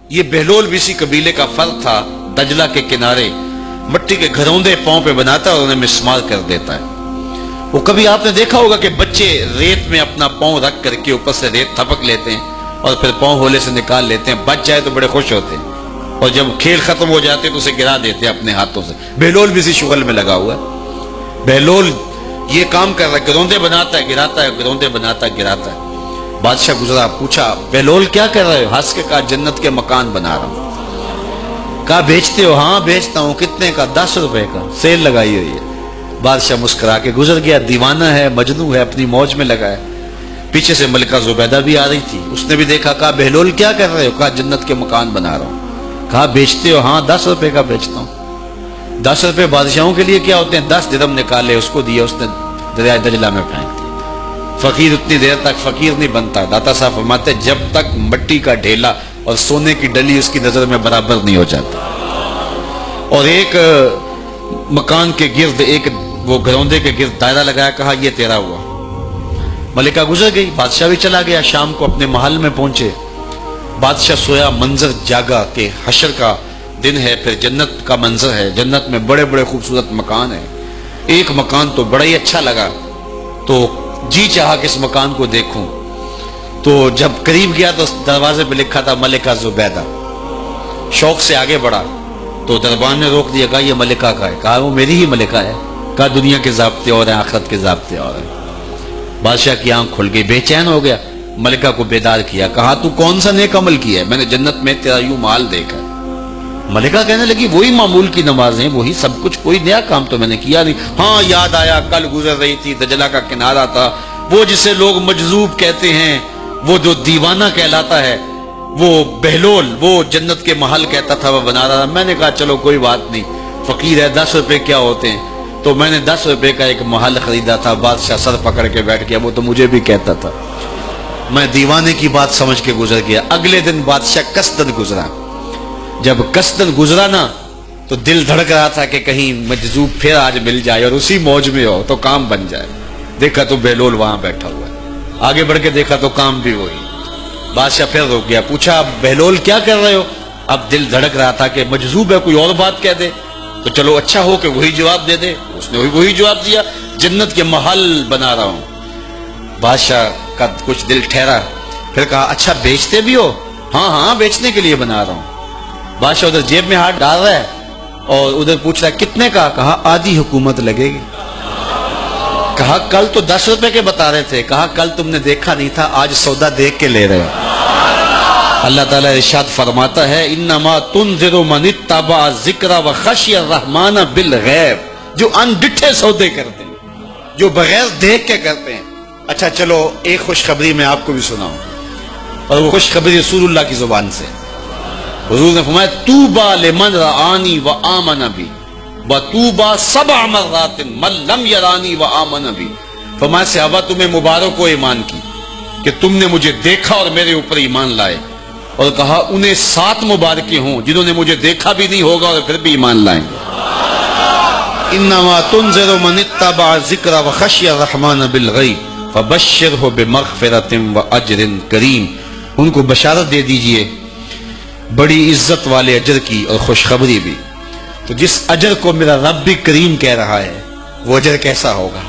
یہ بہلول بھی اسی قبیلے کا فرد تھا، دجلہ کے کنارے مٹی کے گھروندے پاؤں پہ بناتا ہے اور انہیں مسمار کر دیتا ہے۔ وہ کبھی آپ نے دیکھا ہوگا کہ بچے ریت میں اپنا پاؤں رکھ کر کے اوپر سے ریت تھپک لیتے ہیں اور پھر پاؤں ہولے سے نکال لیتے ہیں، بچ جائے تو بڑے خوش ہوتے ہیں، اور جب کھیل ختم ہو جاتے ہیں تو اسے گرا دیتے ہیں اپنے ہاتھوں سے۔ بہلول بھی اسی شغل میں لگا ہوا ہے۔ بہلول یہ کام کر رہا ہے، گروندے بناتا ہے گراتا ہے، گروندے بناتا ہے گراتا ہے۔ بادشاہ گزرا، پوچھا بہلول کیا کر رہے ہو؟ ہنس کے کہا جنت کے مکان بنا رہا ہوں۔ کہا بیچتے ہو؟ ہاں بیچتا ہوں۔ کتنے کا؟ 10 روپے کا، سیل لگائی ہوئی ہے۔ بادشاہ مسکرا کے گزر گیا، دیوانہ ہے، مجنوں ہے، اپنی موج میں لگا ہے۔ پیچھے سے ملکہ زبیدہ بھی آ رہی تھی، اس نے بھی دیکھا، کہا بہلول کیا کر رہے ہو؟ کہا جنت کے مکان بنا رہا ہوں۔ کہا بیچتے ہو؟ ہاں 10 روپے کا بیچتا ہوں۔ 10 روپے بادشاہوں کے لیے کیا ہوتے ہیں؟ 10 درہم نکالے، اس کو دیے، اس نے دریائے دجلہ میں پھینک دیا۔ فقیر اتنی دیر تک فقیر نہیں بنتا، داتا صاحب فرماتے جب تک مٹی کا ڈھیلا اور سونے کی ڈلی اس کی نظر میں برابر نہیں ہو جاتا۔ اور ایک مکان کے گرد، ایک وہ گھروندے کے گرد دائرہ لگایا، کہا یہ تیرا ہوا۔ ملکہ گزر گئی، بادشاہ بھی چلا گیا۔ شام کو اپنے محل میں پہنچے، بادشاہ سویا، منظر جاگا کہ حشر کا دن ہے، پھر جنت کا منظر ہے، جنت میں بڑے بڑے خوبصورت مکان ہیں۔ ایک مکان تو بڑا ہی اچھا لگا، تو جی چاہا کہ اس مکان کو دیکھوں۔ تو جب قریب گیا تو دروازے پہ لکھا تھا ملکہ زبیدہ۔ شوق سے آگے بڑھا تو دربان نے روک دیا، کہا یہ ملکہ کا ہے۔ کہا وہ میری ہی ملکہ ہے۔ کہا دنیا کے ضابطے اور ہیں، آخرت کے ضابطے اور ہیں۔ بادشاہ کی آنکھ کھل گئی، بے چین ہو گیا، ملکہ کو بیدار کیا، کہا تو کون سا نیک عمل کیا ہے؟ میں نے جنت میں تیرا یوں مال دیکھا ہے۔ ملکہ کہنے لگی وہی معمول کی نمازیں، وہی سب کچھ، کوئی نیا کام تو میں نے کیا نہیں۔ ہاں یاد آیا، کل گزر رہی تھی، دجلہ کا کنارہ تھا، وہ جسے لوگ مجذوب کہتے ہیں، وہ جو دیوانہ کہلاتا ہے، وہ بہلول، وہ جنت کے محل کہتا تھا وہ بنا رہا تھا۔ میں نے کہا چلو کوئی بات نہیں، فقیر ہے، 10 روپے کیا ہوتے ہیں، تو میں نے 10 روپے کا ایک محل خریدا تھا۔ بادشاہ سر پکڑ کے بیٹھ گیا، وہ تو مجھے بھی کہتا تھا۔ میں دیوانے کی بات سمجھ کے گزر گیا۔ اگلے دن بادشاہ قصدن گزرا۔ جب قصدن گزرا نا تو دل دھڑک رہا تھا کہ کہیں مجذوب پھر آج مل جائے اور اسی موج میں ہو تو کام بن جائے۔ دیکھا تو بہلول وہاں بیٹھا ہوا ہے، آگے بڑھ کے دیکھا تو کام بھی وہی۔ بادشاہ پھر رک گیا، پوچھا بہلول کیا کر رہے ہو؟ اب دل دھڑک رہا تھا کہ مجذوب ہے، کوئی اور بات کہہ دے تو چلو اچھا ہو کہ وہی جواب دے دے۔ اس نے وہی جواب دیا، جنت کے محل بنا رہا ہوں۔ بادشاہ کا کچھ دل ٹھہرا، پھر کہا اچھا بیچتے بھی ہو؟ ہاں ہاں بیچنے کے لیے بنا رہا ہوں۔ بادشاہ ادھر جیب میں ہاتھ ڈال رہا ہے اور ادھر پوچھ رہا ہے کتنے کا؟ کہا آدھی حکومت لگے گی۔ کہا کل تو 10 روپے کے بتا رہے تھے۔ کہا کل تم نے دیکھا نہیں تھا، آج سودا دیکھ کے لے رہے ہو۔ اللہ تعالیٰ ارشاد فرماتا ہے انما تنذر من اتبع الذکر وخشی الرحمن بالغیب، جو ان ڈٹھے سودے کرتے ہیں، جو بغیر دیکھ کے کرتے ہیں۔ اچھا چلو ایک خوشخبری میں آپ کو بھی سناؤں، اور وہ خوشخبری رسول اللہ کی زبان سے۔ حضور نے فرمایا طوبی لمن رآنی وآمن بی وطوبی 7 مرات من لم یرانی وآمن بی۔ فرمایا صحابہ تمہیں مبارک ہو ایمان کی کہ تم نے مجھے دیکھا اور میرے اوپر ایمان لائے، اور کہا انہیں 7 مبارکیں ہوں جنہوں نے مجھے دیکھا بھی نہیں ہوگا اور پھر بھی ایمان لائیں گے۔ انما تنذر من اتبع الذکر وخشی الرحمن بالغیب فبشرہ بمغفرۃ واجر کریم۔ ان کو بشارت دے دیجئے بڑی عزت والے اجر کی اور خوشخبری بھی۔ تو جس اجر کو میرا رب بھی کریم کہہ رہا ہے وہ اجر کیسا ہوگا؟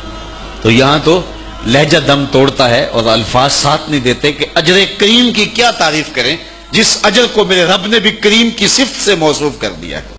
تو یہاں تو لہجہ دم توڑتا ہے اور الفاظ ساتھ نہیں دیتے کہ اجر کریم کی کیا تعریف کریں جس اجر کو میرے رب نے بھی کریم کی صفت سے موصوف کر دیا ہے۔